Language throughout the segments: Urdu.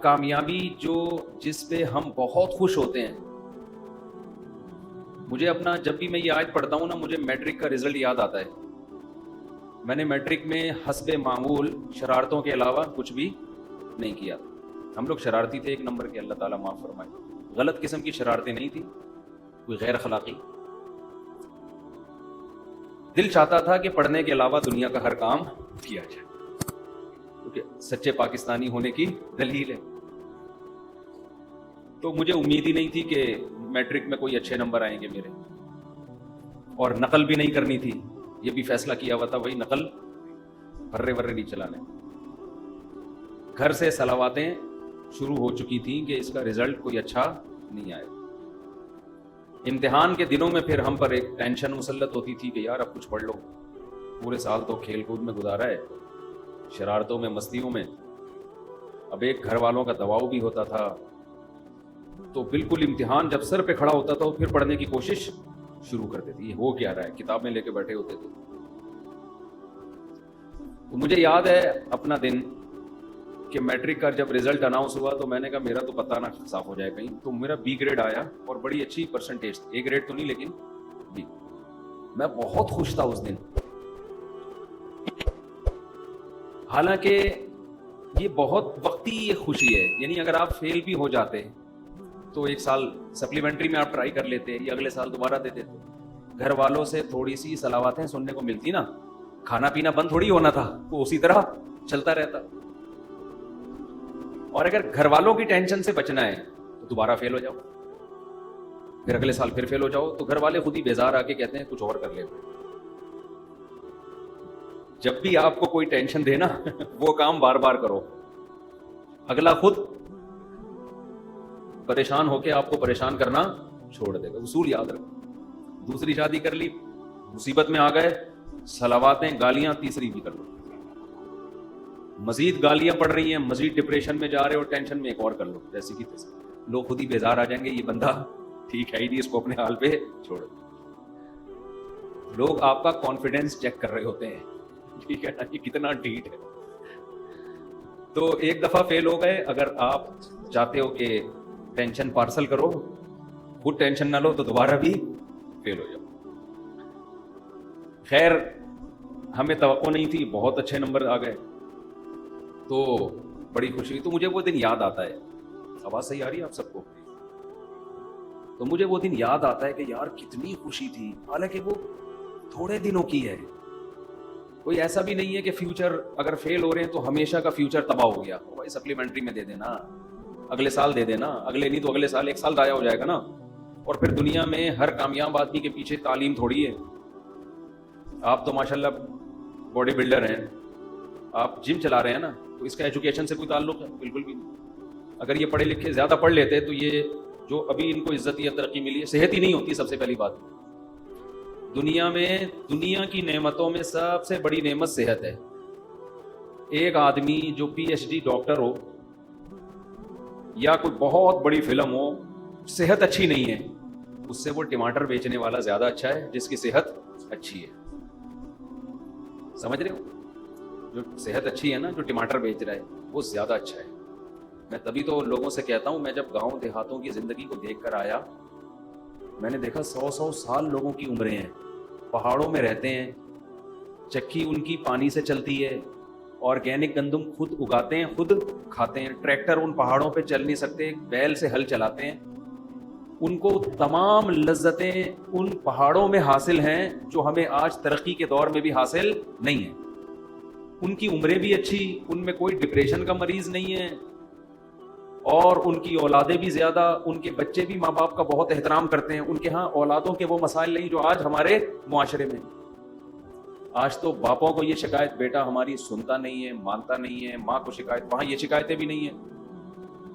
کامیابی جس پہ ہم بہت خوش ہوتے ہیں. مجھے اپنا جب بھی میں یہ آیت پڑھتا ہوں نا مجھے میٹرک کا رزلٹ یاد آتا ہے. میں نے میٹرک میں حسب معمول شرارتوں کے علاوہ کچھ بھی نہیں کیا. ہم لوگ شرارتی تھے ایک نمبر کے, اللہ تعالیٰ معاف فرمائے. غلط قسم کی شرارتیں نہیں تھی, کوئی غیر اخلاقی. دل چاہتا تھا کہ پڑھنے کے علاوہ دنیا کا ہر کام کیا جائے, کیونکہ سچے پاکستانی ہونے کی دلیل ہے. تو مجھے امید ہی نہیں تھی کہ میٹرک میں کوئی اچھے نمبر آئیں گے میرے, اور نقل بھی نہیں کرنی تھی. یہ بھی فیصلہ کیا ہوا تھا وہی نقل پھرے ورے نہیں چلانے. گھر سے صلواتیں شروع ہو چکی تھیں کہ اس کا رزلٹ کوئی اچھا نہیں آئے. امتحان کے دنوں میں پھر ہم پر ایک ٹینشن مسلط ہوتی تھی کہ یار اب کچھ پڑھ لو, پورے سال تو کھیل کود میں گزارا ہے, شرارتوں میں مستیوں میں. اب ایک گھر والوں کا دباؤ بھی ہوتا تھا, تو بالکل امتحان جب سر پہ کھڑا ہوتا تھا پھر پڑھنے کی کوشش شروع کر دیتی. یہ ہو کیا رہا ہے, کتابیں لے کے بیٹھے ہوتے تھے. تو مجھے یاد ہے اپنا دن کہ میٹرک کا جب رزلٹ اناؤنس ہوا تو میں نے کہا میرا تو پتہ نہ صاف ہو جائے کہیں. تو میرا بی گریڈ آیا اور بڑی اچھی پرسنٹیج, اے گریڈ تو نہیں لیکن بی. میں بہت خوش تھا اس دن. حالانکہ یہ بہت وقتی یہ خوشی ہے, یعنی اگر آپ فیل بھی ہو جاتے تو ایک سال سپلیمنٹری میں آپ ٹرائی کر لیتے یا اگلے سال دوبارہ دے دیتے. گھر والوں سے تھوڑی سی صلواتیں سننے کو ملتی نا, کھانا پینا بند تھوڑی ہونا تھا, وہ اسی طرح چلتا رہتا. اور اگر گھر والوں کی ٹینشن سے بچنا ہے تو دوبارہ فیل ہو جاؤ, پھر اگلے سال پھر فیل ہو جاؤ, تو گھر والے خود ہی بیزار آ کے کہتے ہیں کچھ اور کر لے. جب بھی آپ کو کوئی ٹینشن دے نا وہ کام بار بار کرو, اگلا خود پریشان ہو کے آپ کو پریشان کرنا چھوڑ دے گا. اصول یاد رکھو. دوسری شادی کر لی, مصیبت میں آ گئے, صلواتیں گالیاں تیسری بھی کر لو, مزید گالیاں پڑ رہی ہیں, مزید ڈپریشن میں جا رہے ہو, ٹینشن میں ایک اور کر لو. جیسے کہ لوگ خود ہی بیزار آ جائیں گے, یہ بندہ ٹھیک ہے ہی نہیں, اس کو اپنے حال پہ چھوڑ. لوگ آپ کا کانفیڈینس چیک کر رہے ہوتے ہیں, ٹھیک ہے یہ کتنا ڈھیٹ ہے. تو ایک دفعہ فیل ہو گئے, اگر آپ چاہتے ہو کہ ٹینشن پارسل کرو, خود ٹینشن نہ لو, تو دوبارہ بھی فیل ہو جاؤ. خیر ہمیں توقع نہیں تھی, بہت اچھے نمبر آ گئے تو بڑی خوشی ہوئی. تو مجھے وہ دن یاد آتا ہے. آواز صحیح آ رہی ہے آپ سب کو؟ تو مجھے وہ دن یاد آتا ہے کہ یار کتنی خوشی تھی, حالانکہ وہ تھوڑے دنوں کی ہے. کوئی ایسا بھی نہیں ہے کہ فیوچر اگر فیل ہو رہے ہیں تو ہمیشہ کا فیوچر تباہ ہو گیا. بھائی سپلیمنٹری میں دے دینا, اگلے سال دے دینا, اگلے نہیں تو اگلے سال, ایک سال ضائع ہو جائے گا نا. اور پھر دنیا میں ہر کامیاب آدمی کے پیچھے تعلیم تھوڑی ہے. آپ تو ماشاءاللہ باڈی بلڈر ہیں, آپ جم چلا رہے ہیں نا, تو اس کا ایجوکیشن سے کوئی تعلق ہے؟ بالکل بھی نہیں. اگر یہ پڑھے لکھے زیادہ پڑھ لیتے تو یہ جو ابھی ان کو عزت یا ترقی ملی ہے, صحت ہی نہیں ہوتی. سب سے پہلی بات, دنیا میں دنیا کی نعمتوں میں سب سے بڑی نعمت صحت ہے. ایک آدمی جو پی ایچ ڈی ڈاکٹر ہو یا کوئی بہت بڑی فلم ہو, صحت اچھی نہیں ہے, اس سے وہ ٹماٹر بیچنے والا زیادہ اچھا ہے جس کی صحت اچھی ہے. سمجھ رہے ہو؟ جو صحت اچھی ہے نا, جو ٹماٹر بیچ رہا ہے وہ زیادہ اچھا ہے. میں تبھی تو لوگوں سے کہتا ہوں, میں جب گاؤں دیہاتوں کی زندگی کو دیکھ کر آیا, میں نے دیکھا 100 سال لوگوں کی عمریں ہیں, پہاڑوں میں رہتے ہیں, چکی ان کی پانی سے چلتی ہے, آرگینک گندم خود اگاتے ہیں, خود کھاتے ہیں, ٹریکٹر ان پہاڑوں پہ چل نہیں سکتے, بیل سے ہل چلاتے ہیں. ان کو تمام لذتیں ان پہاڑوں میں حاصل ہیں جو ہمیں آج ترقی کے دور میں بھی حاصل نہیں ہیں. ان کی عمریں بھی اچھی, ان میں کوئی ڈپریشن کا مریض نہیں ہے, اور ان کی اولادیں بھی زیادہ, ان کے بچے بھی ماں باپ کا بہت احترام کرتے ہیں. ان کے ہاں اولادوں کے وہ مسائل نہیں جو آج ہمارے معاشرے میں. آج تو باپوں کو یہ شکایت, بیٹا ہماری سنتا نہیں ہے, مانتا نہیں ہے, ماں کو شکایت, وہاں یہ شکایتیں بھی نہیں ہیں.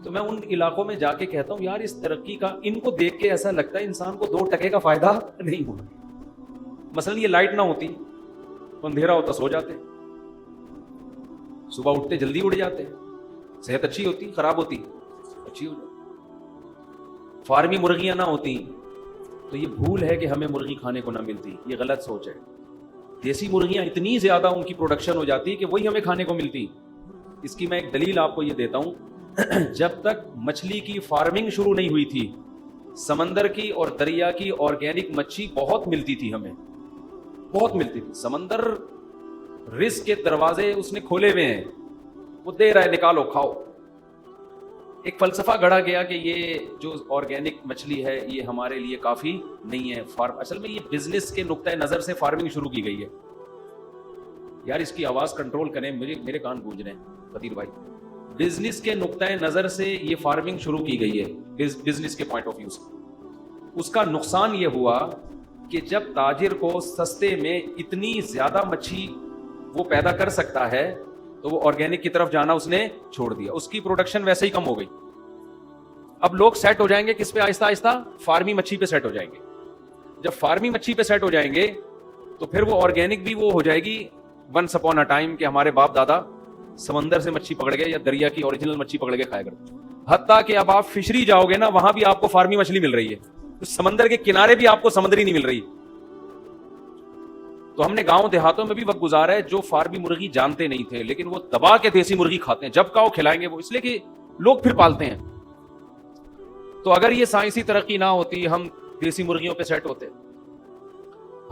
تو میں ان علاقوں میں جا کے کہتا ہوں یار اس ترقی کا, ان کو دیکھ کے ایسا لگتا ہے انسان کو 2 ٹکے کا فائدہ نہیں ہوا. مثلا یہ لائٹ نہ ہوتی تو اندھیرا ہوتا, سو جاتے, صبح اٹھتے جلدی اٹھ جاتے, صحت اچھی ہوتی, خراب ہوتی اچھی ہو جاتی. فارمی مرغیاں نہ ہوتی تو یہ بھول ہے کہ ہمیں مرغی کھانے کو نہ ملتی, یہ غلط سوچ ہے. دیسی مرغیاں اتنی زیادہ ان کی پروڈکشن ہو جاتی کہ وہی ہمیں کھانے کو ملتی. اس کی میں ایک دلیل آپ کو یہ دیتا ہوں جب تک مچھلی کی فارمنگ شروع نہیں ہوئی تھی، سمندر کی اور دریا کی آرگینک مچھی بہت ملتی تھی، ہمیں بہت ملتی تھی. سمندر رزق کے دروازے اس نے کھولے ہوئے ہیں، وہ دے رہا ہے، نکالو کھاؤ. ایک فلسفہ گڑھا گیا کہ یہ جو آرگینک مچھلی ہے یہ ہمارے لیے کافی نہیں ہے. اصل میں یہ بزنس کے نقطۂ نظر سے فارمنگ شروع کی گئی ہے. یار اس کی آواز کنٹرول کریں، میرے کان گونج رہے ہیں فطیر بھائی. بزنس کے نقطۂ نظر سے یہ فارمنگ شروع کی گئی ہے، بزنس کے پوائنٹ آف ویو سے. اس کا نقصان یہ ہوا کہ جب تاجر کو سستے میں اتنی زیادہ مچھی وہ پیدا کر سکتا ہے تو وہ آرگینک کی طرف جانا اس نے چھوڑ دیا. اس کی پروڈکشن ویسے ہی کم ہو گئی. اب لوگ سیٹ ہو جائیں گے کس پہ؟ آہستہ آہستہ فارمی مچھی پہ سیٹ ہو جائیں گے. جب فارمی مچھی پہ سیٹ ہو جائیں گے تو پھر وہ آرگینک بھی وہ ہو جائے گی ونس اپون اے ٹائم کہ ہمارے باپ دادا سمندر سے مچھی پکڑ گئے یا دریا کی اوریجنل مچھی پکڑ کے کھایا کرتے. حتیٰ کہ اب آپ فشری جاؤ گے نا، وہاں بھی آپ کو فارمی مچھلی مل رہی ہے. تو سمندر کے کنارے بھی آپ کو سمندری نہیں مل رہی. تو ہم نے گاؤں دیہاتوں میں بھی وقت گزارا ہے جو فارمی مرغی جانتے نہیں تھے، لیکن وہ دبا کے دیسی مرغی کھاتے ہیں. جب کہو کھلائیں گے وہ، اس لیے کہ لوگ پھر پالتے ہیں. تو اگر یہ سائنسی ترقی نہ ہوتی، ہم دیسی مرغیوں پہ سیٹ ہوتے،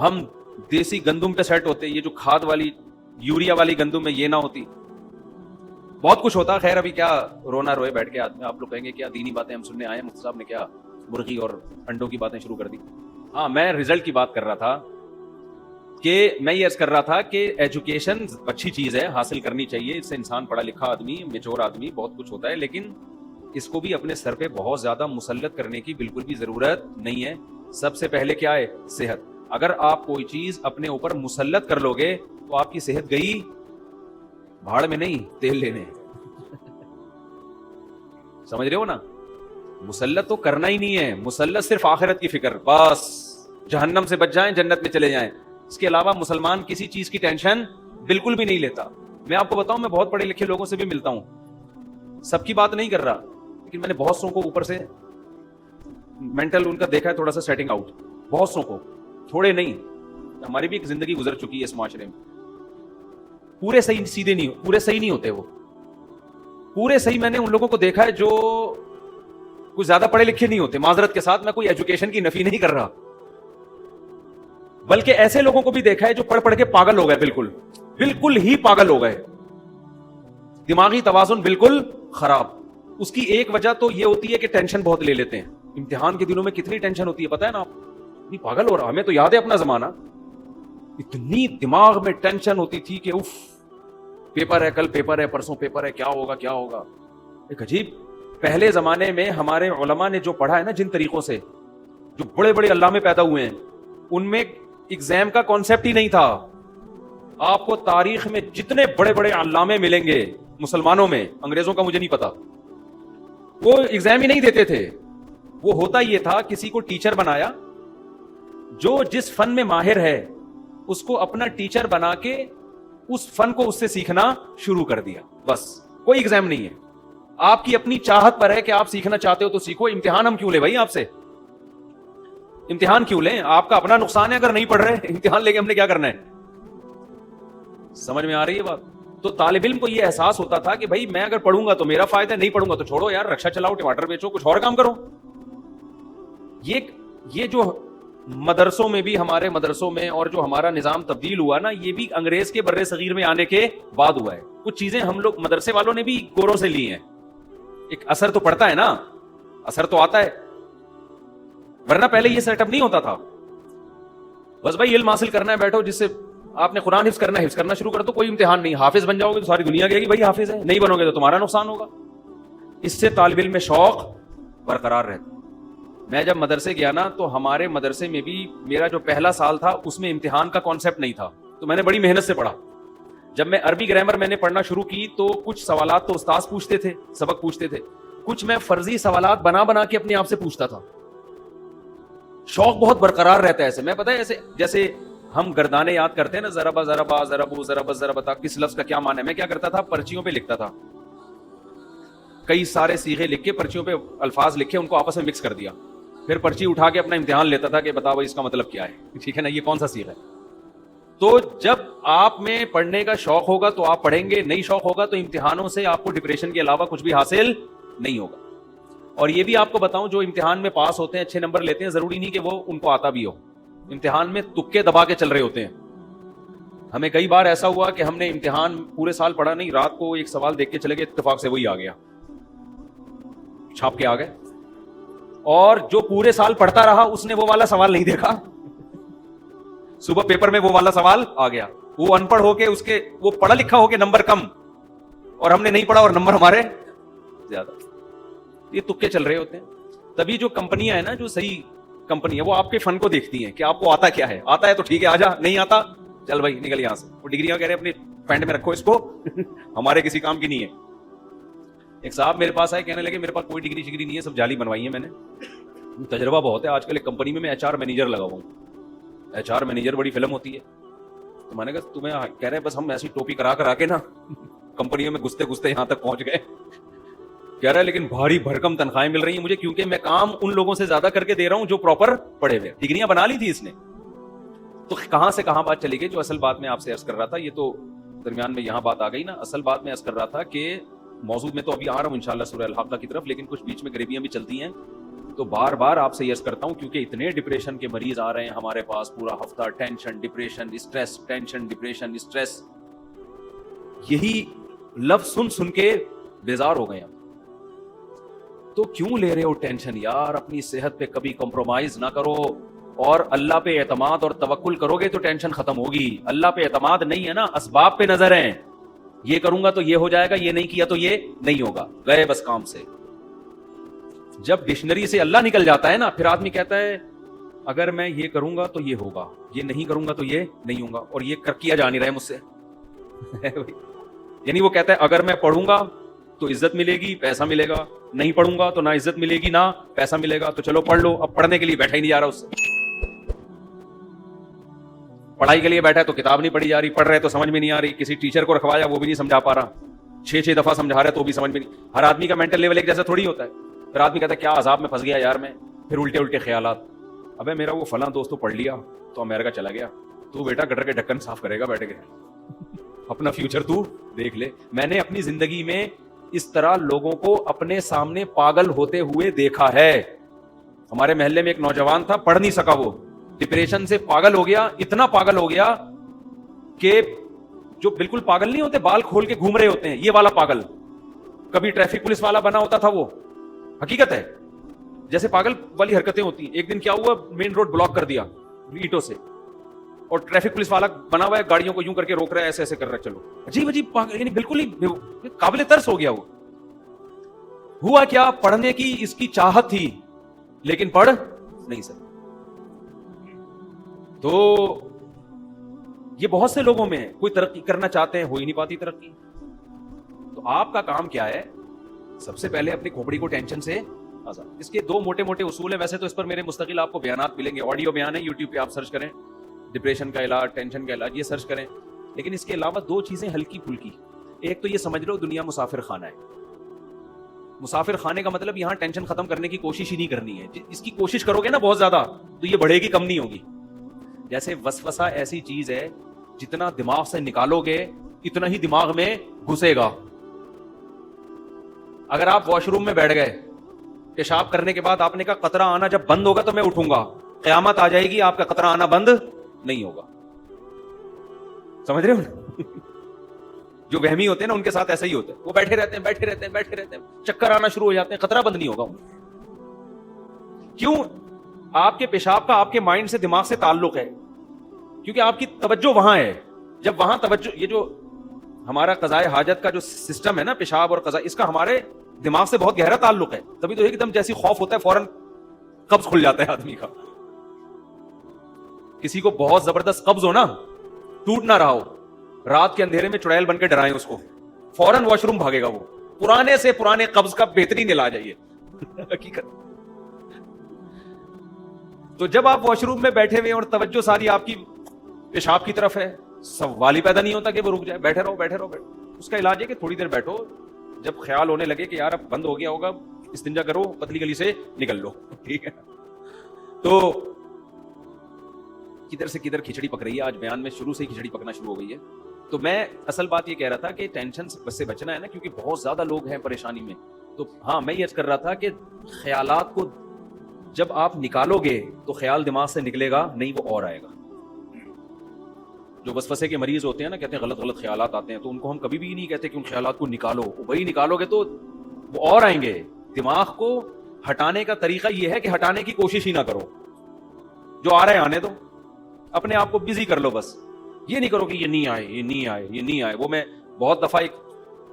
ہم دیسی گندم پہ سیٹ ہوتے، یہ جو کھاد والی یوریا والی گندم ہے یہ نہ ہوتی، بہت کچھ ہوتا. خیر ابھی کیا رونا روئے بیٹھ کے آپ لوگ کہیں گے کیا دینی باتیں ہم سننے آئے ہیں، مفتی صاحب نے کیا مرغی اور انڈوں کی باتیں شروع کر دی. ہاں میں رزلٹ کی بات کر رہا تھا کہ میں یہ عرض کر رہا تھا کہ ایجوکیشن اچھی چیز ہے، حاصل کرنی چاہیے. اس سے انسان پڑھا لکھا آدمی، میچور آدمی بہت کچھ ہوتا ہے، لیکن اس کو بھی اپنے سر پہ بہت زیادہ مسلط کرنے کی بالکل بھی ضرورت نہیں ہے. سب سے پہلے کیا ہے؟ صحت. اگر آپ کوئی چیز اپنے اوپر مسلط کر لو گے تو آپ کی صحت گئی بھاڑ میں، نہیں تیل لینے. سمجھ رہے ہو نا؟ مسلط تو کرنا ہی نہیں ہے، مسلط صرف آخرت کی فکر، بس جہنم سے بچ جائیں جنت میں چلے جائیں. اس کے علاوہ مسلمان کسی چیز کی ٹینشن بالکل بھی نہیں لیتا. میں آپ کو بتاؤں، میں بہت پڑھے لکھے لوگوں سے بھی ملتا ہوں، سب کی بات نہیں کر رہا، لیکن میں نے بہت سو کو اوپر سے مینٹل ان کا دیکھا ہے تھوڑا سا سیٹنگ آؤٹ. بہت سو کو، تھوڑے نہیں. ہماری بھی ایک زندگی گزر چکی ہے اس معاشرے میں. پورے صحیح سیدھے نہیں، پورے صحیح نہیں ہوتے وہ. پورے صحیح میں نے ان لوگوں کو دیکھا ہے جو کچھ زیادہ پڑھے لکھے نہیں ہوتے. معذرت کے ساتھ میں کوئی ایجوکیشن کی نفی نہیں کر رہا، بلکہ ایسے لوگوں کو بھی دیکھا ہے جو پڑھ پڑھ کے پاگل ہو گئے، بالکل ہی پاگل ہو گئے، دماغی توازن بالکل خراب. اس کی ایک وجہ تو یہ ہوتی ہے کہ ٹینشن بہت لے لیتے ہیں. امتحان کے دنوں میں کتنی ٹینشن ہوتی ہے پتہ ہے نا آپ؟ اتنی پاگل ہو رہا. ہمیں تو یاد ہے اپنا زمانہ، اتنی دماغ میں ٹینشن ہوتی تھی کہ اف، پیپر ہے، کل پیپر ہے، پرسوں پیپر ہے، کیا ہوگا. ایک عجیب، پہلے زمانے میں ہمارے علماء نے جو پڑھا ہے نا جن طریقوں سے، جو بڑے بڑے علامے پیدا ہوئے ہیں، ان میں ایگزام کا کانسیپٹ ہی نہیں تھا. آپ کو تاریخ میں جتنے بڑے بڑے علامے ملیں گے مسلمانوں میں، انگریزوں کا مجھے نہیں پتا، وہ ایگزام ہی نہیں دیتے تھے. وہ ہوتا یہ تھا کسی کو ٹیچر بنایا، جو جس فن میں ماہر ہے اس کو اپنا ٹیچر بنا کے اس فن کو اس سے سیکھنا شروع کر دیا. بس کوئی ایگزام نہیں ہے. آپ کی اپنی چاہت پر ہے کہ آپ سیکھنا چاہتے ہو تو سیکھو. امتحان ہم کیوں لیں بھائی؟ آپ سے امتحان کیوں لیں؟ آپ کا اپنا نقصان ہے اگر نہیں پڑھ رہے. امتحان لے کے ہم نے کیا کرنا ہے؟ سمجھ میں آ رہی ہے بات؟ تو طالب علم کو یہ احساس ہوتا تھا کہ بھائی میں اگر پڑھوں گا تو میرا فائدہ ہے، نہیں پڑھوں گا تو چھوڑو یار، رکشا چلاؤ، ٹماٹر بیچو، کچھ اور کام کرو. یہ جو مدرسوں میں بھی، ہمارے مدرسوں میں، اور جو ہمارا نظام تبدیل ہوا نا، یہ بھی انگریز کے بر صغیر میں آنے کے بعد ہوا ہے. کچھ چیزیں ہم لوگ مدرسے والوں نے بھی گوروں سے لی ہیں. ایک اثر تو پڑتا ہے نا، اثر تو آتا ہے، ورنہ پہلے یہ سیٹ اپ نہیں ہوتا تھا. بس بھائی علم حاصل کرنا ہے، بیٹھو، جس سے آپ نے قرآن حفظ کرنا شروع کر دو، کوئی امتحان نہیں. حافظ بن جاؤ گے تو ساری دنیا کہے گی بھائی حافظ ہے، نہیں بنو گے تو تمہارا نقصان ہوگا. اس سے طالب علم میں شوق برقرار رہتا. میں جب مدرسے گیا نا تو ہمارے مدرسے میں بھی میرا جو پہلا سال تھا اس میں امتحان کا کانسیپٹ نہیں تھا، تو میں نے بڑی محنت سے پڑھا. جب میں عربی گرامر میں نے پڑھنا شروع کی تو کچھ سوالات تو استاذ پوچھتے تھے، سبق پوچھتے تھے، کچھ میں فرضی سوالات بنا کے اپنے آپ سے پوچھتا تھا. شوق بہت برقرار رہتا ہے ایسے. میں پتہ ہے ایسے جیسے ہم گردانے یاد کرتے ہیں نا، ضربا ضربا ضربو ضربت ضربتا، کس لفظ کا کیا معنی ہے. میں کیا کرتا تھا، پرچیوں پہ لکھتا تھا، کئی سارے صیغے لکھ کے پرچیوں پہ الفاظ لکھے، ان کو آپس میں مکس کر دیا، پھر پرچی اٹھا کے اپنا امتحان لیتا تھا کہ بتاؤ اس کا مطلب کیا ہے، ٹھیک ہے نا، یہ کون سا صیغہ ہے. تو جب آپ میں پڑھنے کا شوق ہوگا تو آپ پڑھیں گے, نہیں شوق ہوگا تو امتحانوں سے آپ کو ڈپریشن کے علاوہ کچھ بھی حاصل نہیں ہوگا. اور یہ بھی آپ کو بتاؤں, جو امتحان میں پاس ہوتے ہیں, اچھے نمبر لیتے ہیں, ضروری نہیں کہ وہ ان کو آتا بھی ہو. امتحان میں تکے دبا کے چل رہے ہوتے ہیں. ہمیں کئی بار ایسا ہوا کہ ہم نے امتحان پورے سال پڑھا نہیں, رات کو ایک سوال دیکھ کے چلے گئے, اتفاق سے وہی آ گیا, چھاپ کے آ گئے. اور جو پورے سال پڑھتا رہا اس نے وہ والا سوال نہیں دیکھا, صبح پیپر میں وہ والا سوال آ گیا. وہ ان پڑھ ہو کے, اس کے وہ پڑھا لکھا ہو کے نمبر کم, اور ہم نے نہیں پڑھا اور نمبر ہمارے زیادہ. یہ تکے چل رہے ہوتے ہیں. تبھی جو کمپنیاں ہیں نا, جو صحیح کمپنی ہے, وہ آپ کے فن کو دیکھتی ہیں کہ آپ کو آتا کیا ہے. آتا ہے تو ٹھیک ہے, آ جا, نہیں آتا چل بھائی نکل یہاں سے. وہ ڈگریاں کہہ رہے ہیں اپنی پینٹ میں رکھو اس کو, ہمارے کسی کام کی نہیں ہے. ایک صاحب میرے پاس آئے, کہنے لگے میرے پاس کوئی ڈگری شگری نہیں ہے, سب جعلی بنوائی ہے میں نے, تجربہ بہت ہے. آج کل ایک کمپنی میں HR مینیجر لگا ہوا ہوں. HR مینیجر بڑی فلم ہوتی ہے. تو میں نے کہا تمہیں کہہ رہے ہیں بس ہم ایسی ٹوپی کرا کے نا کمپنیوں میں گھستے گھستے یہاں تک پہنچ گئے. کہہ رہا ہے لیکن بھاری بھرکم تنخواہیں مل رہی ہیں مجھے, کیونکہ میں کام ان لوگوں سے زیادہ کر کے دے رہا ہوں جو پراپر پڑھے ہوئے. ڈگریاں بنا لی تھی اس نے. تو کہاں سے کہاں بات چلی گئی. جو اصل بات میں آپ سے عرض کر رہا تھا, یہ تو درمیان میں یہاں بات آ گئی نا. اصل بات میں عرض کر رہا تھا کہ موضوع میں تو ابھی آ رہا ہوں انشاءاللہ سورہ الحاقہ کی طرف, لیکن کچھ بیچ میں غریبیاں بھی چلتی ہیں. تو بار بار آپ سے یہ عرض کرتا ہوں, کیونکہ اتنے ڈپریشن کے مریض آ رہے ہیں ہمارے پاس پورا ہفتہ, tension depression stress, tension depression stress. یہی لفظ سن سن کے بیزار ہو گئے ہیں. تو کیوں لے رہے ہو ٹینشن یار؟ اپنی صحت پہ کبھی کمپرومائز نہ کرو, اور اللہ پہ اعتماد اور توکل کرو گے تو ٹینشن ختم ہوگی. اللہ پہ اعتماد نہیں ہے نا, اسباب پہ نظر ہیں. یہ کروں گا تو یہ ہو جائے گا, یہ نہیں کیا تو یہ نہیں ہوگا, گئے بس کام سے. جب ڈکشنری سے اللہ نکل جاتا ہے نا, پھر آدمی کہتا ہے اگر میں یہ کروں گا تو یہ ہوگا, یہ نہیں کروں گا تو یہ نہیں ہوگا, اور یہ کیا جا نہیں رہا ہے مجھ سے. یعنی وہ کہتا ہے اگر میں پڑھوں گا تو عزت ملے گی, پیسہ ملے گا, نہیں پڑھوں گا تو نہ عزت ملے گی نہ پیسہ ملے گا. تو چلو پڑھ لو. اب پڑھنے کے لیے بیٹھا ہی نہیں جا رہا اس سے. پڑھائی کے لیے بیٹھا ہے تو کتاب نہیں پڑھی جا رہی, پڑھ رہے تو سمجھ میں نہیں آ رہی, کسی ٹیچر کو رکھوایا وہ بھی نہیں سمجھا پا رہا, 6 دفعہ سمجھا رہے تو بھی سمجھ میں نہیں. ہر آدمی کا مینٹل لیول ایک جیسا تھوڑی ہوتا ہے. پھر آدمی کہتا ہے کیا عذاب میں پھنس گیا یار میں. پھر الٹے خیالات, ابے میرا وہ فلاں دوست تو پڑھ لیا تو امریکہ چلا گیا, تو بیٹا گٹر کے ڈھکن صاف کرے گا بیٹھ کے, اپنا فیوچر تو دیکھ لے. میں نے اپنی زندگی میں اس طرح لوگوں کو اپنے سامنے پاگل ہوتے ہوئے دیکھا ہے. ہمارے محلے میں ایک نوجوان تھا, پڑھ نہیں سکا, وہ ڈپریشن سے پاگل ہو گیا, اتنا پاگل ہو گیا کہ جو بالکل پاگل نہیں ہوتے, بال کھول کے گھوم رہے ہوتے ہیں, یہ والا پاگل. کبھی ٹریفک پولیس والا بنا ہوتا تھا وہ, حقیقت ہے, جیسے پاگل والی حرکتیں ہوتی ہیں. ایک دن کیا ہوا, مین روڈ بلاک کر دیا اینٹوں سے, اور ٹریفک پولیس والا بنا ہوا ہے, گاڑیوں کو یوں کر کے روک رہا ہے, ایسے ایسے کر رہا ہے. چلو عجیب پاگل, یعنی بالکل ہی قابل ترس ہو گیا وہ. ہوا کیا, پڑھنے کی اس کی چاہت تھی لیکن پڑھ نہیں سکتا. تو یہ بہت سے لوگوں میں ہے, کوئی ترقی کرنا چاہتے ہیں, ہو ہی نہیں پاتی ترقی. تو آپ کا کام کیا ہے, سب سے پہلے اپنی کھوپڑی کو ٹینشن سے آزاد. اس کے 2 موٹے موٹے اصول ہیں. ویسے تو اس پر میرے مستقل آپ کو بیانات ملیں گے, آڈیو بیان ہے, یوٹیوب پہ آپ سرچ کریں, ڈپریشن کا علاج, ٹینشن کا علاج, یہ سرچ کریں. لیکن اس کے علاوہ 2 چیزیں ہلکی پھلکی. ایک تو یہ سمجھ لو دنیا مسافر خانہ ہے. مسافر خانے کا مطلب یہاں ٹینشن ختم کرنے کی کوشش ہی نہیں کرنی ہے. اس کی کوشش کرو گے نا بہت زیادہ تو یہ بڑھے گی, کم نہیں ہوگی. جیسے وسوسہ ایسی چیز ہے, جتنا دماغ سے نکالو گے اتنا ہی دماغ میں گھسے گا. اگر آپ واش روم میں بیٹھ گئے, پیشاب کرنے کے بعد آپ نے کہا قطرہ آنا جب بند ہوگا تو میں اٹھوں گا, قیامت آ جائے گی, آپ کا قطرہ آنا بند نہیں ہوگا. سمجھ رہے ہو؟ جو وہمی ہوتے ہیں نا ان کے ساتھ ایسا ہی ہوتا ہے, وہ بیٹھے رہتے ہیں, چکر آنا شروع ہو جاتے ہیں, قطرہ بند نہیں ہوگا. کیوں؟ آپ کے پیشاب کا آپ کے مائنڈ سے, دماغ سے تعلق ہے, کیونکہ آپ کی توجہ وہاں ہے. جب وہاں توجہ, یہ جو ہمارا قضائے حاجت کا جو سسٹم ہے نا, پیشاب اور قضاء, اس کا ہمارے دماغ سے بہت گہرا تعلق ہے. تبھی تو ایک دم جیسی خوف ہوتا ہے فوراً قبض کھل جاتا ہے آدمی کا. کسی کو بہت زبردست قبض ہو نا, ٹوٹ نہ رہا ہو, رات کے اندھیرے میں چڑیل بن کے ڈرائیں اس کو, فوراً واش روم بھاگے گا وہ. پرانے سے پرانے قبض کا بہترین علاج ہے یہ, حقیقت. تو جب آپ واش روم میں بیٹھے ہوئے اور توجہ ساری آپ کی پیشاب کی طرف ہے, سوال ہی پیدا نہیں ہوتا کہ وہ رک جائے. بیٹھے رہو. اس کا علاج ہے کہ تھوڑی دیر بیٹھو, جب خیال ہونے لگے کہ یار اب بند ہو گیا ہوگا, استنجا کرو, پتلی گلی سے نکل لو, ٹھیک ہے. تو کدھر سے کدھر کھچڑی پک رہی ہے. آج بیان میں شروع سے ہی کھچڑی پکنا شروع ہو گئی ہے. تو میں اصل بات یہ کہہ رہا تھا کہ ٹینشن سے بچنا ہے نا, کیونکہ بہت زیادہ لوگ ہیں پریشانی میں. تو ہاں میں یہ عرض کر رہا تھا کہ خیالات کو جب آپ نکالو گے تو خیال دماغ سے نکلے گا نہیں, وہ اور آئے گا. جو وسوسے کے مریض ہوتے ہیں نا, کہتے ہیں غلط خیالات آتے ہیں, تو ان کو ہم کبھی بھی نہیں کہتے کہ ان خیالات کو نکالو. وہی نکالو گے تو وہ اور آئیں گے. دماغ کو ہٹانے کا طریقہ یہ ہے کہ ہٹانے کی کوشش ہی نہ کرو. جو آ رہے آنے دو, اپنے آپ کو بزی کر لو. بس یہ نہیں کرو کہ یہ نہیں آئے, یہ نہیں آئے, یہ نہیں آئے. وہ میں بہت دفعہ ایک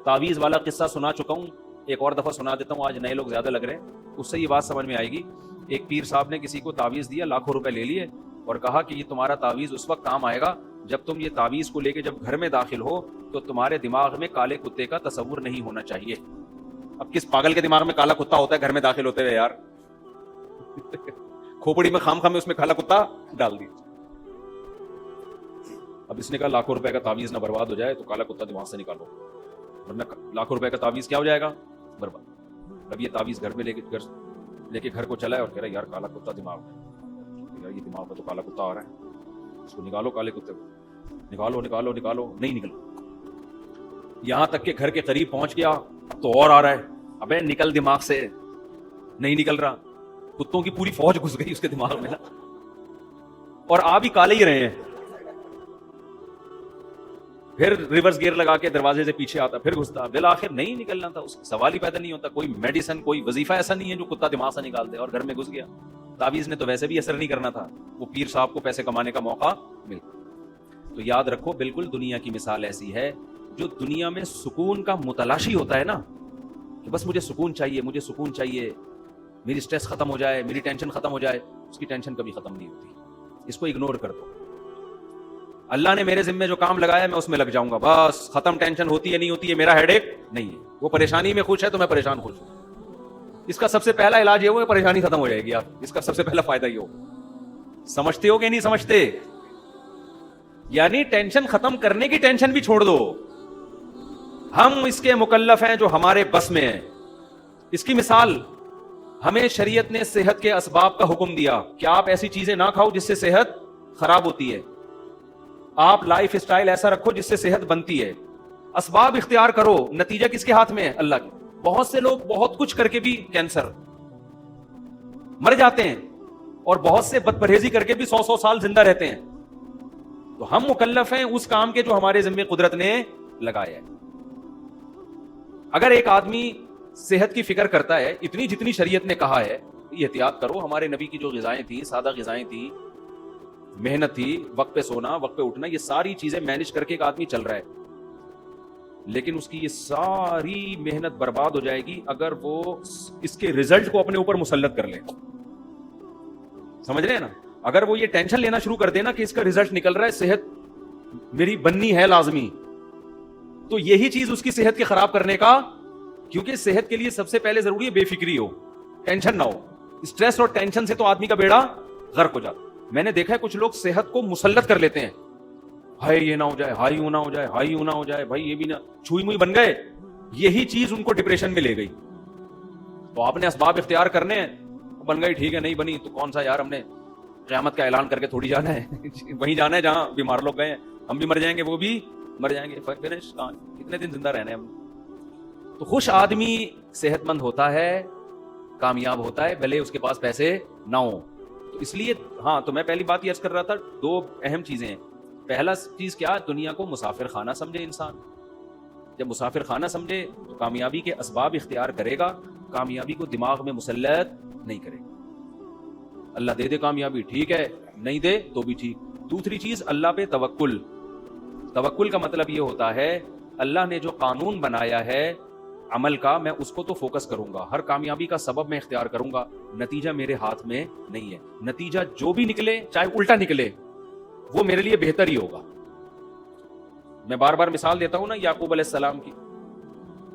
تعویذ والا قصہ سنا چکا ہوں, ایک اور دفعہ سنا دیتا ہوں. آج نئے لوگ زیادہ لگ رہے ہیں, اس سے یہ بات سمجھ میں آئے گی. ایک پیر صاحب نے کسی کو تعویذ دیا, لاکھوں روپے لے لیے اور کہا کہ یہ تمہارا تعویذ اس وقت کام آئے گا جب تم یہ تعویذ کو لے کے جب گھر میں داخل ہو تو تمہارے دماغ میں کالے کتے کا تصور نہیں ہونا چاہیے. اب کس پاگل کے دماغ میں کالا کتا ہوتا ہے گھر میں داخل ہوتے ہوئے یار؟ کھوپڑی میں خام میں اس میں کالا کتا ڈال دی. اب اس نے کہا لاکھوں روپے کا تعویذ نہ برباد ہو جائے تو کالا کتا دماغ سے نکالو, ورنہ لاکھوں روپے کا تعویذ کیا ہو جائے گا؟ برباد. اب یہ تعویذ گھر میں لے کے گھر کو چلا ہے اور کہہ رہا ہے یار کالا کتا دماغ میں, یار یہ دماغ میں تو کالا کتا آ رہا ہے, اس کو نکالو, کالے کتے کو نکالو نکالو نکالو. نہیں نکلا. یہاں تک کہ گھر کے قریب پہنچ گیا تو اور آ رہا ہے. ابے نکل دماغ سے, نہیں نکل رہا. کتوں کی پوری فوج گھس گئی اس کے دماغ میں نا, اور آ بھی کالے ہی رہے ہیں. پھر ریورس گیئر لگا کے دروازے سے پیچھے آتا, پھر گھستا. بالآخر نہیں نکلنا تھا, اس سوال ہی پیدا نہیں ہوتا. کوئی میڈیسن, کوئی وظیفہ ایسا نہیں ہے جو کتا دماغ سے نکال دے, اور گھر میں گھس گیا. تعویذ نے تو ویسے بھی اثر نہیں کرنا تھا, وہ پیر صاحب کو پیسے کمانے کا موقع مل. تو یاد رکھو, بالکل دنیا کی مثال ایسی ہے جو دنیا میں سکون کا متلاشی ہوتا ہے نا, کہ بس مجھے سکون چاہیے, مجھے سکون چاہیے, میری سٹریس ختم ہو جائے, میری ٹینشن ختم ہو جائے. اس کی ٹینشن کبھی ختم نہیں ہوتی, اس کو اگنور کر دو. اللہ نے میرے ذمہ جو کام لگایا ہے میں اس میں لگ جاؤں گا, بس ختم. ٹینشن ہوتی ہے نہیں ہوتی ہے میرا ہیڈ ایک نہیں ہے. وہ پریشانی میں خوش ہے تو میں پریشان خوش ہوں. اس کا سب سے پہلا علاج یہ ہو کہ پریشانی ختم ہو جائے گی. آپ اس کا سب سے پہلا فائدہ یہ ہو. سمجھتے ہو کہ نہیں سمجھتے؟ یعنی ٹینشن ختم کرنے کی ٹینشن بھی چھوڑ دو. ہم اس کے مکلف ہیں جو ہمارے بس میں ہیں. اس کی مثال, ہمیں شریعت نے صحت کے اسباب کا حکم دیا کہ آپ ایسی چیزیں نہ کھاؤ جس سے صحت خراب ہوتی ہے. آپ لائف اسٹائل ایسا رکھو جس سے صحت بنتی ہے. اسباب اختیار کرو. نتیجہ کس کے ہاتھ میں ہے؟ اللہ کے. بہت سے لوگ بہت کچھ کر کے بھی کینسر مر جاتے ہیں, اور بہت سے بد پرہیزی کر کے بھی 100 سال زندہ رہتے ہیں. تو ہم مکلف ہیں اس کام کے جو ہمارے ذمہ قدرت نے لگایا ہے. اگر ایک آدمی صحت کی فکر کرتا ہے اتنی جتنی شریعت نے کہا ہے, احتیاط کرو. ہمارے نبی کی جو غذائیں تھیں, سادہ غذائیں تھیں, محنت تھی, وقت پہ سونا, وقت پہ اٹھنا, یہ ساری چیزیں مینج کر کے ایک آدمی چل رہا ہے. لیکن اس کی یہ ساری محنت برباد ہو جائے گی اگر وہ اس کے ریزلٹ کو اپنے اوپر مسلط کر لے. سمجھ رہے ہیں نا؟ اگر وہ یہ ٹینشن لینا شروع کر دینا کہ اس کا ریزلٹ نکل رہا ہے, صحت میری بننی ہے لازمی, تو یہی چیز اس کی صحت کے خراب کرنے کا. کیونکہ صحت کے لیے سب سے پہلے ضروری ہے بے فکری ہو, ٹینشن نہ ہو. اسٹریس اور ٹینشن سے تو آدمی کا بیڑا غرق ہو جاتا. میں نے دیکھا ہے کچھ لوگ صحت کو مسلط کر لیتے ہیں, ہائی یہ نہ ہو جائے, ہائی یوں نہ ہو جائے, ہائی یوں نہ ہو جائے, بھائی یہ بھی نہ, چھوئی موئی بن گئے. یہی چیز ان کو ڈپریشن میں لے گئی. تو آپ نے اسباب اختیار کرنے ہیں, بن گئی ٹھیک ہے, نہیں بنی تو کون سا یار, ہم نے قیامت کا اعلان کر کے تھوڑی جانا ہے. وہیں جانا ہے جہاں بیمار لوگ گئے ہیں. ہم بھی مر جائیں گے, وہ بھی مر جائیں گے, فنش. کتنے دن زندہ رہنا ہے ہم. تو خوش آدمی صحت مند ہوتا ہے, کامیاب ہوتا ہے, بھلے اس کے پاس پیسے نہ ہوں. تو اس لیے ہاں, تو میں پہلی بات یہ عرض کر رہا تھا, 2 اہم چیزیں ہیں. پہلا چیز کیا, دنیا کو مسافر خانہ سمجھے انسان. جب مسافر خانہ سمجھے تو کامیابی کے اسباب اختیار کرے گا, کامیابی کو دماغ میں مسلط نہیں کرے گا. اللہ دے دے کامیابی ٹھیک ہے, نہیں دے تو بھی ٹھیک. دوسری چیز, اللہ پہ توکل. توکل کا مطلب یہ ہوتا ہے اللہ نے جو قانون بنایا ہے عمل کا, میں اس کو تو فوکس کروں گا. ہر کامیابی کا سبب میں اختیار کروں گا, نتیجہ میرے ہاتھ میں نہیں ہے. نتیجہ جو بھی نکلے, چاہے الٹا نکلے, وہ میرے لیے بہتر ہی ہوگا. میں بار بار مثال دیتا ہوں نا یعقوب علیہ السلام کی.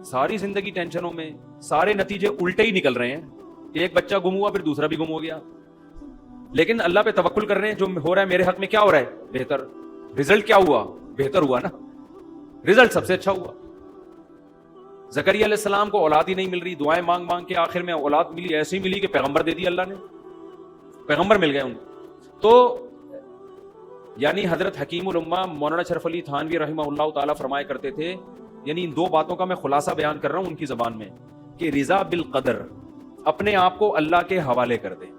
ساری زندگی ٹینشنوں میں, سارے نتیجے الٹے ہی نکل رہے ہیں. ایک بچہ گم ہوا, پھر دوسرا بھی گم ہو گیا. لیکن اللہ پہ توکل کر رہے ہیں, جو ہو رہا ہے میرے حق میں کیا ہو رہا ہے, بہتر. رزلٹ کیا ہوا, بہتر ہوا نا. رزلٹ سب سے اچھا ہوا. زکریا علیہ السلام کو اولاد ہی نہیں مل رہی, دعائیں مانگ مانگ کے آخر میں اولاد ملی. ایسی ملی کہ پیغمبر دے دی اللہ نے, پیغمبر مل گئے ان. تو یعنی حضرت حکیم الامہ مولانا شرف علی تھانوی رحمہ اللہ تعالیٰ فرمایا کرتے تھے، یعنی ان دو باتوں کا میں خلاصہ بیان کر رہا ہوں ان کی زبان میں، کہ رضا بالقدر، اپنے آپ کو اللہ کے حوالے کر دیں،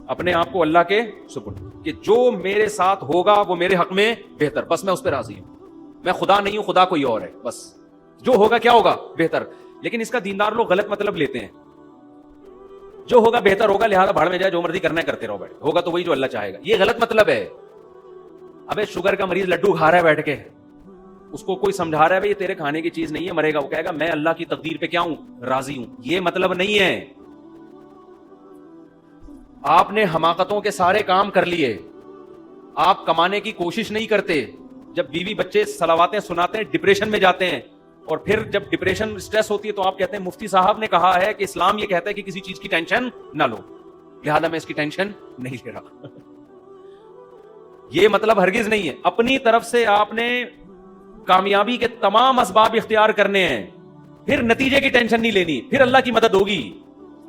اپنے آپ کو اللہ کے سپرد، کہ جو میرے ساتھ ہوگا وہ میرے حق میں بہتر، بس میں اس پہ راضی ہوں، میں خدا نہیں ہوں، خدا کوئی اور ہے، بس جو ہوگا کیا ہوگا بہتر۔ لیکن اس کا دیندار لوگ غلط مطلب لیتے ہیں، جو ہوگا بہتر ہوگا، لہذا بھاڑ میں جائے، جو مرضی کرنا ہے کرتے رہو، بیٹھ ہوگا تو وہی جو اللہ چاہے گا، یہ غلط مطلب ہے۔ ابے شوگر کا مریض لڈو کھا رہا ہے بیٹھ کے، اس کو کوئی سمجھا رہا ہے یہ تیرے کھانے کی چیز نہیں ہے، مرے گا، وہ کہے گا میں اللہ کی تقدیر پہ کیا ہوں، راضی ہوں، یہ مطلب نہیں ہے۔ آپ نے حماقتوں کے سارے کام کر لیے، آپ کمانے کی کوشش نہیں کرتے، جب بیوی بچے صلواتیں سناتے ہیں ڈپریشن میں جاتے ہیں، اور پھر جب ڈپریشن سٹریس ہوتی ہے تو آپ کہتے ہیں مفتی صاحب نے کہا ہے کہ اسلام یہ کہتا ہے کہ کسی چیز کی ٹینشن نہ لو، لہذا میں اس کی ٹینشن نہیں لے رہا۔ یہ مطلب ہرگز نہیں ہے۔ اپنی طرف سے آپ نے کامیابی کے تمام اسباب اختیار کرنے ہیں، پھر نتیجے کی ٹینشن نہیں لینی، پھر اللہ کی مدد ہوگی۔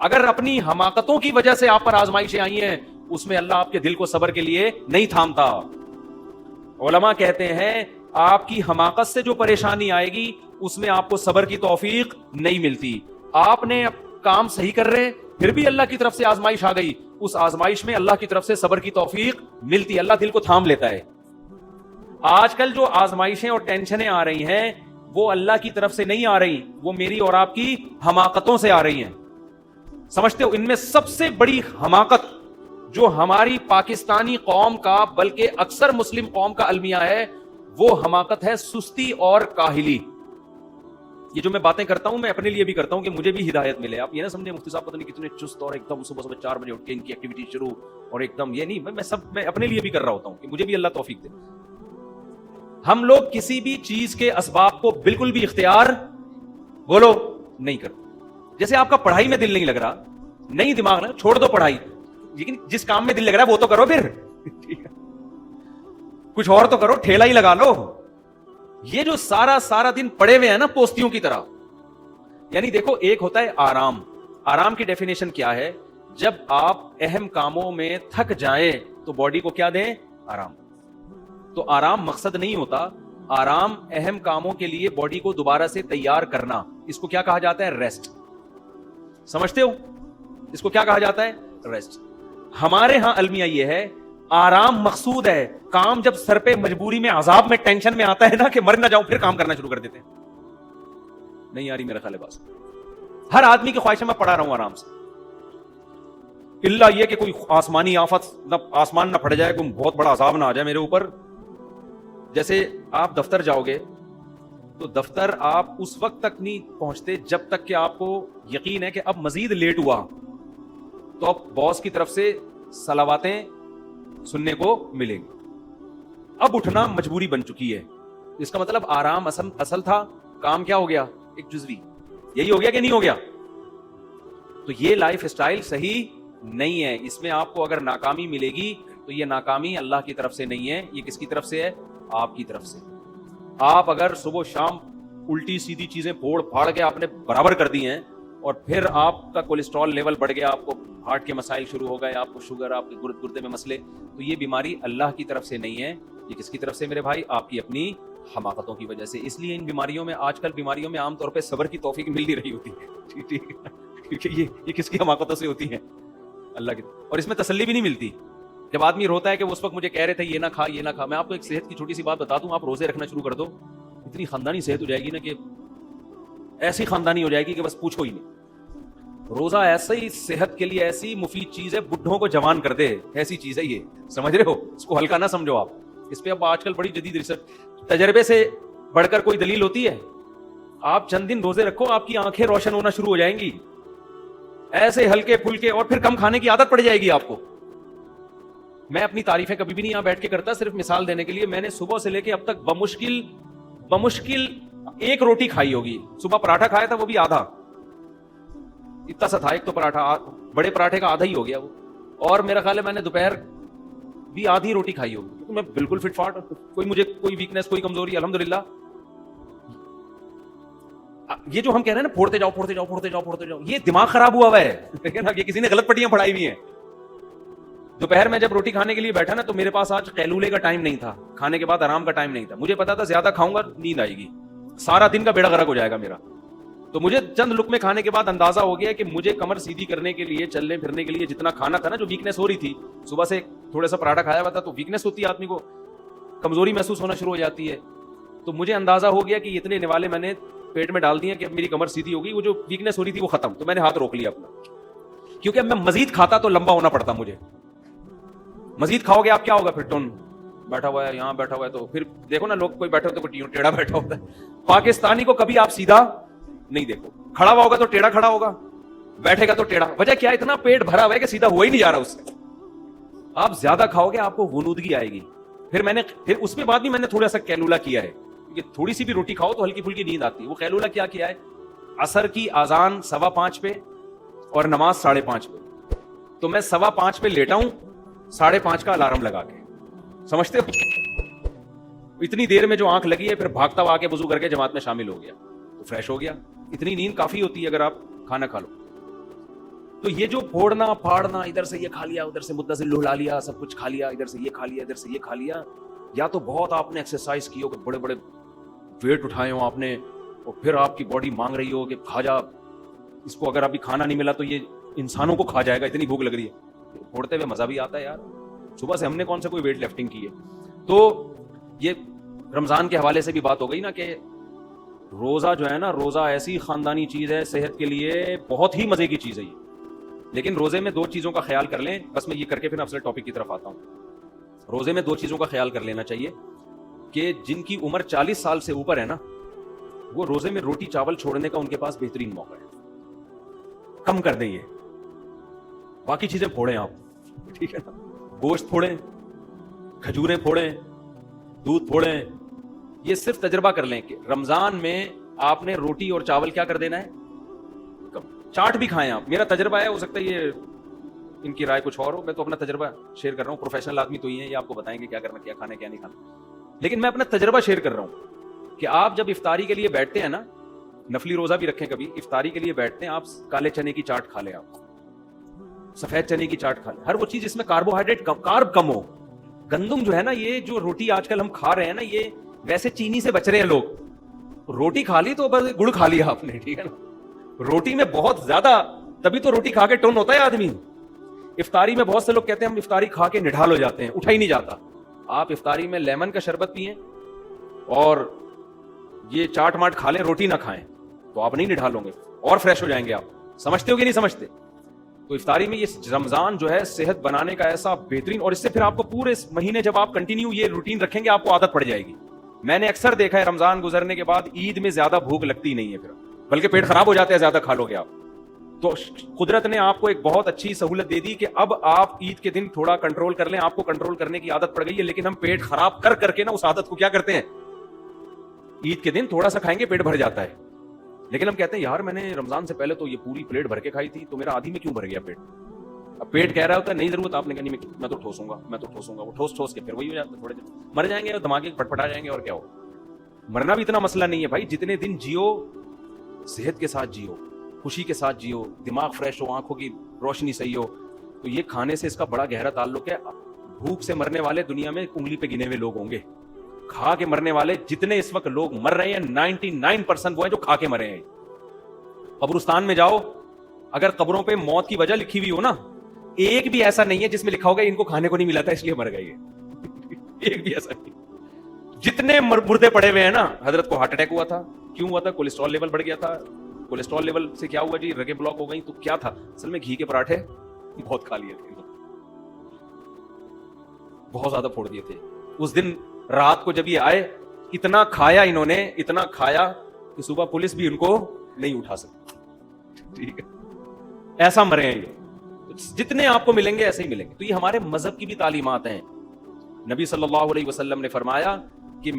اگر اپنی حماقتوں کی وجہ سے آپ پر آزمائشیں آئی ہیں، اس میں اللہ آپ کے دل کو صبر کے لیے نہیں تھامتا۔ علماء کہتے ہیں آپ کی حماقت سے جو پریشانی آئے گی اس میں آپ کو صبر کی توفیق نہیں ملتی۔ آپ نے کام صحیح کر رہے، پھر بھی اللہ کی طرف سے آزمائش آ گئی، اس آزمائش میں اللہ کی طرف سے صبر کی توفیق ملتی، اللہ دل کو تھام لیتا ہے۔ آج کل جو آزمائشیں اور ٹینشنیں آ رہی ہیں وہ اللہ کی طرف سے نہیں آ رہی، وہ میری اور آپ کی حماقتوں سے آ رہی ہیں۔ سمجھتے ہو ان میں سب سے بڑی حماقت جو ہماری پاکستانی قوم کا بلکہ اکثر مسلم قوم کا المیہ ہے، وہ حماقت ہے سستی اور کاہلی۔ یہ جو میں باتیں کرتا ہوں میں اپنے لیے بھی کرتا ہوں کہ مجھے بھی ہدایت ملے۔ آپ یہ نہ سمجھیں مفتی صاحب پتہ نہیں کتنے چست اور ایک دم صبح 4 بجے اٹھ کے ان کی ایکٹیویٹی شروع، اور ایک دم یہ نہیں، میں اپنے لیے بھی کر رہا ہوتا ہوں کہ مجھے بھی اللہ توفیق دے۔ ہم لوگ کسی بھی چیز کے اسباب کو بالکل بھی اختیار بولو نہیں کرتے۔ جیسے آپ کا پڑھائی میں دل نہیں لگ رہا، نہیں دماغ نہ چھوڑ دو پڑھائی، لیکن جس کام میں دل لگ رہا ہے وہ تو کرو، پھر کچھ اور تو کرو، ٹھیلا ہی لگا لو۔ یہ جو سارا دن پڑے ہوئے ہیں نا پوستیوں کی طرح، یعنی دیکھو ایک ہوتا ہے آرام۔ آرام کی ڈیفینیشن کیا ہے؟ جب آپ اہم کاموں میں تھک جائیں تو باڈی کو کیا دیں؟ آرام۔ تو آرام مقصد نہیں ہوتا، آرام اہم کاموں کے لیے باڈی کو دوبارہ سے تیار کرنا، اس کو کیا کہا جاتا ہے؟ ریسٹ۔ سمجھتے ہو اس کو کیا کہا جاتا ہے؟ ریسٹ۔ ہمارے ہاں المیہ یہ ہے آرام مقصود ہے، کام جب سر پہ مجبوری میں عذاب میں ٹینشن میں آتا ہے نا کہ مر نہ جاؤں، پھر کام کرنا شروع کر دیتے ہیں۔ نہیں آ رہی میرا خیال ہے بات؟ ہر آدمی کی خواہش ہے میں پڑا رہا ہوں آرام سے، اللہ یہ کہ کوئی آسمانی آفت نہ، آسمان نہ پھٹ جائے، کوئی بہت بڑا عذاب نہ آ جائے میرے اوپر۔ جیسے آپ دفتر جاؤ گے تو دفتر آپ اس وقت تک نہیں پہنچتے جب تک کہ آپ کو یقین ہے کہ اب مزید لیٹ ہوا تو اب باس کی طرف سے صلواتیں سننے کو ملیں گی، اب اٹھنا مجبوری بن چکی ہے۔ اس کا مطلب آرام اصل تھا، کام کیا ہو گیا؟ ایک جزوی۔ یہی ہو گیا کہ نہیں ہو گیا؟ تو یہ لائف اسٹائل صحیح نہیں ہے۔ اس میں آپ کو اگر ناکامی ملے گی تو یہ ناکامی اللہ کی طرف سے نہیں ہے، یہ کس کی طرف سے ہے؟ آپ کی طرف سے۔ آپ اگر صبح شام الٹی سیدھی چیزیں پھوڑ پھاڑ کے آپ نے برابر کر دی ہیں، اور پھر آپ کا کولیسٹرول لیول بڑھ گیا، آپ کو ہارٹ کے مسائل شروع ہو گئے، آپ کو شوگر، آپ کے گردے میں مسئلے، تو یہ بیماری اللہ کی طرف سے نہیں ہے، یہ کس کی طرف سے میرے بھائی؟ آپ کی اپنی حماقتوں کی وجہ سے۔ اس لیے ان بیماریوں میں، آج کل بیماریوں میں عام طور پہ صبر کی توفیق مل نہیں رہی ہوتی ہے، ٹھیک ہے، کیونکہ یہ کس کی حماقتوں سے ہوتی ہیں؟ اللہ کی۔ اور اس میں تسلی بھی نہیں ملتی جب آدمی روتا ہے کہ وہ اس وقت مجھے کہہ رہے تھے یہ نہ کھا یہ نہ کھا۔ میں آپ کو ایک صحت کی چھوٹی سی بات بتا دوں، آپ روزے رکھنا شروع کر دو، اتنی خاندانی صحت ہو جائے گی نا کہ ایسی خاندانی ہو جائے گی کہ بس پوچھو ہی نہیں۔ روزہ ایسی صحت کے لیے ایسی مفید چیز ہے، بڈھوں کو جوان کر دے ایسی چیز ہے یہ، سمجھ رہے ہو؟ اس کو ہلکا نہ سمجھو آپ۔ اس پہ اب آج کل بڑی جدید ریسرچ، تجربے سے بڑھ کر کوئی دلیل ہوتی ہے؟ آپ چند دن روزے رکھو، آپ کی آنکھیں روشن ہونا شروع ہو جائیں گی، ایسے ہلکے پھلکے، اور پھر کم کھانے کی عادت پڑ جائے گی آپ کو۔ میں اپنی تعریفیں کبھی بھی نہیں یہاں بیٹھ کے کرتا، صرف مثال دینے کے لیے۔ میں نے صبح سے لے کے اب تک بمشکل 1 روٹی کھائی ہوگی۔ صبح پراٹھا کھایا تھا، وہ بھی آدھا، اتنا سا تھا، ایک تو پراٹھا، بڑے پراٹھے کا آدھا ہی ہو گیا وہ، اور میرا خیال ہے میں نے دوپہر بھی آدھی روٹی کھائی ہوگی۔ میں بالکل فٹ فاٹ، کوئی مجھے کوئی ویکنس، کوئی کمزوری، الحمدللہ۔ یہ جو ہم کہہ رہے ہیں نا پھوڑتے جاؤ، یہ دماغ خراب ہوا ہے، یہ کسی نے غلط پٹیاں پڑھائی ہوئی ہیں۔ دوپہر میں جب روٹی کھانے کے لیے بیٹھا نا تو میرے پاس آج قیلولے کا ٹائم نہیں تھا, کھانے کے بعد آرام کا ٹائم نہیں تھا. مجھے پتا تھا زیادہ کھاؤں گا نیند آئے گی, سارا دن کا بیڑا غرق ہو جائے گا میرا. تو مجھے چند لقمے کھانے کے بعد اندازہ ہو گیا کہ مجھے کمر سیدھی کرنے کے لیے, چلنے پھرنے کے لیے جتنا کھانا تھا نا, جو ویکنیس ہو رہی تھی صبح سے تھوڑا سا پراٹھا کھایا ہوا تھا تو ویکنیس ہوتی ہے, آدمی کو کمزوری محسوس ہونا شروع ہو جاتی ہے. تو مجھے اندازہ ہو گیا کہ اتنے نوالے میں نے پیٹ میں ڈال دیے کہ اب میری کمر سیدھی ہو گئی, وہ جو ویکنیس ہو رہی تھی وہ ختم. تو میں نے ہاتھ روک لیا اپنا, کیونکہ اب میں مزید کھاتا تو لمبا ہونا پڑتا مجھے. مزید کھاؤ گے آپ کیا ہوگا پھر, ٹون بیٹھا ہوا ہے یہاں بیٹھا ہوا ہے تو پھر دیکھو نا لوگ کوئی بیٹھے ہوتے کوئی ٹیڑھا بیٹھا ہوتا ہے. پاکستانی کو کبھی آپ سیدھا نہیں دیکھو, کھڑا ہوا ہوگا تو ٹیڑھا کھڑا ہوگا, بیٹھے گا تو ٹیڑھا. وجہ کیا, اتنا پیٹ بھرا ہوا ہے کہ سیدھا ہوا ہی نہیں جا رہا اس سے. آپ زیادہ کھاؤ گے آپ کو غنودگی آئے گی. پھر اس کے بعد بھی میں نے تھوڑا سا کیلولا کیا ہے, کیونکہ تھوڑی سی بھی روٹی کھاؤ تو ہلکی پھلکی نیند آتی ہے. وہ کیلولا کیا ہے, عصر کی اذان 5:15 پہ اور نماز 5:30 پہ. تو میں 5:15 پہ لیٹا ہوں, 5:30 کا الارم لگا کے, سمجھتے ہو اتنی دیر میں جو آنکھ لگی ہے, پھر بھاگتا ہوا آ کے وضو کر کے جماعت میں شامل ہو گیا تو فریش ہو گیا. اتنی نیند کافی ہوتی ہے اگر آپ کھانا کھا لو. تو یہ جو پھوڑنا پھاڑنا, ادھر سے یہ کھا لیا ادھر سے مدثر لہلا لیا, سب کچھ کھا لیا, ادھر سے یہ کھا لیا ادھر سے یہ کھا لیا, یا تو بہت آپ نے ایکسرسائز کی ہو کہ بڑے بڑے ویٹ اٹھائے ہوں آپ نے, اور پھر آپ کی باڈی مانگ رہی ہو کہ کھا جا اس کو, اگر ابھی کھانا نہیں ملا تو یہ انسانوں کو کھا جائے گا, اتنی بھوک لگ رہی ہے. پھوڑتے ہوئے مزہ بھی آتا ہے یار. صبح سے ہم نے کون سا کوئی ویٹ لفٹنگ کی ہے. تو یہ رمضان کے حوالے سے بھی بات ہو گئی نا کہ روزہ جو ہے نا, روزہ ایسی خاندانی چیز ہے, صحت کے لیے بہت ہی مزے کی چیز ہے یہ. لیکن روزے میں 2 چیزوں کا خیال کر لیں, بس میں یہ کر کے پھر اصل ٹاپک کی طرف آتا ہوں. روزے میں 2 چیزوں کا خیال کر لینا چاہیے کہ جن کی عمر 40 سال سے اوپر ہے نا, وہ روزے میں روٹی چاول چھوڑنے کا ان کے پاس بہترین موقع ہے. کم کر دیں, یہ باقی چیزیں پھوڑیں آپ, ٹھیک ہے نا, گوشت پھوڑیں, کھجوریں پھوڑیں, دودھ پھوڑیں. یہ صرف تجربہ کر لیں کہ رمضان میں آپ نے روٹی اور چاول کیا کر دینا ہے, کم. چاٹ بھی کھائیں آپ, میرا تجربہ ہے, ہو سکتا ہے یہ ان کی رائے کچھ اور ہو, میں تو اپنا تجربہ شیئر کر رہا ہوں. پروفیشنل آدمی تو یہ آپ کو بتائیں گے کیا کرنا, کیا کھانا کیا نہیں کھانا, لیکن میں اپنا تجربہ شیئر کر رہا ہوں کہ آپ جب افطاری کے لیے بیٹھتے ہیں نا, نفلی روزہ بھی رکھیں کبھی, افطاری کے لیے بیٹھتے ہیں آپ, کالے چنے کی چاٹ کھا لیں, آپ سفید چنے کی چاٹ کھا لیں, ہر وہ چیز جس میں کاربوہائیڈریٹ کارب کم ہو. گندم جو ہے نا, یہ جو روٹی آج کل ہم کھا رہے ہیں نا, یہ ویسے چینی سے بچ رہے ہیں لوگ. روٹی کھا لی تو بس گڑ کھا لیا آپ نے, ٹھیک ہے نا. روٹی میں بہت زیادہ, تبھی تو روٹی کھا کے ٹون ہوتا ہے آدمی. افطاری میں بہت سے لوگ کہتے ہیں ہم افطاری کھا کے نڈھال ہو جاتے ہیں, اٹھا ہی نہیں جاتا. آپ افطاری میں لیمن کا شربت پئیں اور یہ چاٹ ماٹ کھا لیں, روٹی نہ کھائیں, تو آپ نہیں نڈھال ہوں گے اور فریش ہو جائیں گے آپ. سمجھتے ہو کہ نہیں سمجھتے؟ تو افطاری میں یہ رمضان جو ہے صحت بنانے کا ایسا بہترین, اور اس سے پھر آپ کو پورے مہینے جب آپ کنٹینیو یہ روٹین رکھیں گے آپ کو عادت پڑ جائے گی. میں نے اکثر دیکھا ہے رمضان گزرنے کے بعد عید میں زیادہ بھوک لگتی نہیں ہے پھر, بلکہ پیٹ خراب ہو جاتا ہے زیادہ کھا لو گے آپ. تو قدرت نے آپ کو ایک بہت اچھی سہولت دے دی کہ اب آپ عید کے دن تھوڑا کنٹرول کر لیں. آپ کو کنٹرول کرنے کی عادت پڑ گئی ہے, لیکن ہم پیٹ خراب کر کے نا اس عادت کو کیا کرتے ہیں, عید کے دن تھوڑا سا کھائیں گے پیٹ بھر جاتا ہے. لیکن ہم کہتے ہیں یار میں نے رمضان سے پہلے تو یہ پوری پلیٹ بھر کے کھائی تھی, تو میرا آدھی میں کیوں بھر گیا پیٹ. اب پیٹ کہہ رہا ہوتا ہے نہیں ضرورت, آپ نے کہا نہیں میں تو ٹھوسوں گا, وہ ٹھوس کے پھر وہی ہو جاتا ہے, تھوڑے دن مر جائیں گے اور دماغے پٹپٹا جائیں گے, اور کیا ہو. مرنا بھی اتنا مسئلہ نہیں ہے بھائی, جتنے دن جیو صحت کے ساتھ جیو, خوشی کے ساتھ جیو, دماغ فریش ہو, آنکھوں کی روشنی صحیح ہو. تو یہ کھانے سے اس کا بڑا گہرا تعلق ہے. بھوک سے مرنے والے دنیا میں انگلی پہ گنے ہوئے لوگ ہوں گے, کھا کے مرنے والے جتنے اس وقت لوگ مر رہے ہیں 99% وہ ہیں جو کھا کے مرے ہیں. قبرستان میں جاؤ, اگر قبروں پہ موت کی وجہ لکھی ہوئی ہو نا, ایک بھی ایسا نہیں ہے جس میں لکھا ہوگا ان کو کھانے کو نہیں ملا تھا اس لیے مر گئے. ایک بھی ایسا نہیں. جتنے مردے پڑے ہوئے ہیں نا, حضرت کو ہارٹ اٹیک ہوا تھا, کیوں ہوا تھا, کولیسٹرول لیول بڑھ گیا تھا, کولیسٹرول لیول سے کیا ہوا جی, رگیں بلاک ہو گئی, تو کیا تھا اصل میں, گھی کے پراٹھے بہت کھا لیے تھے, بہت زیادہ پھوڑ دیے تھے. اس دن رات کو جب یہ آئے, اتنا کھایا انہوں نے, اتنا کھایا کہ صبح پولیس بھی ان کو نہیں اٹھا سکتی. ٹھیک ہے, ایسا مرے ہیں یہ. جتنے آپ کو ملیں گے ایسے ہی ملیں گے. تو یہ ہمارے مذہب کی بھی تعلیمات ہیں. نبی صلی اللہ علیہ وسلم نے فرمایا کہ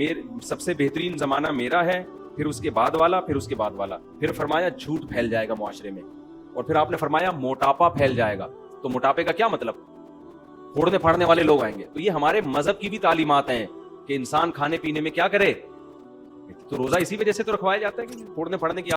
سب سے بہترین زمانہ میرا ہے, پھر اس کے بعد والا, پھر اس کے بعد والا. پھر فرمایا جھوٹ پھیل جائے گا معاشرے میں, اور پھر آپ نے فرمایا موٹاپا پھیل جائے گا. تو موٹاپے کا کیا مطلب, پھوڑنے پھاڑنے والے لوگ آئیں گے. تو یہ ہمارے مذہب کی بھی تعلیمات ہیں کہ انسان کھانے پینے میں کیا کرے. تو روزہ اسی وجہ سے تو رکھوایا جاتا ہے کہ پھوڑنے پھاڑنے کی.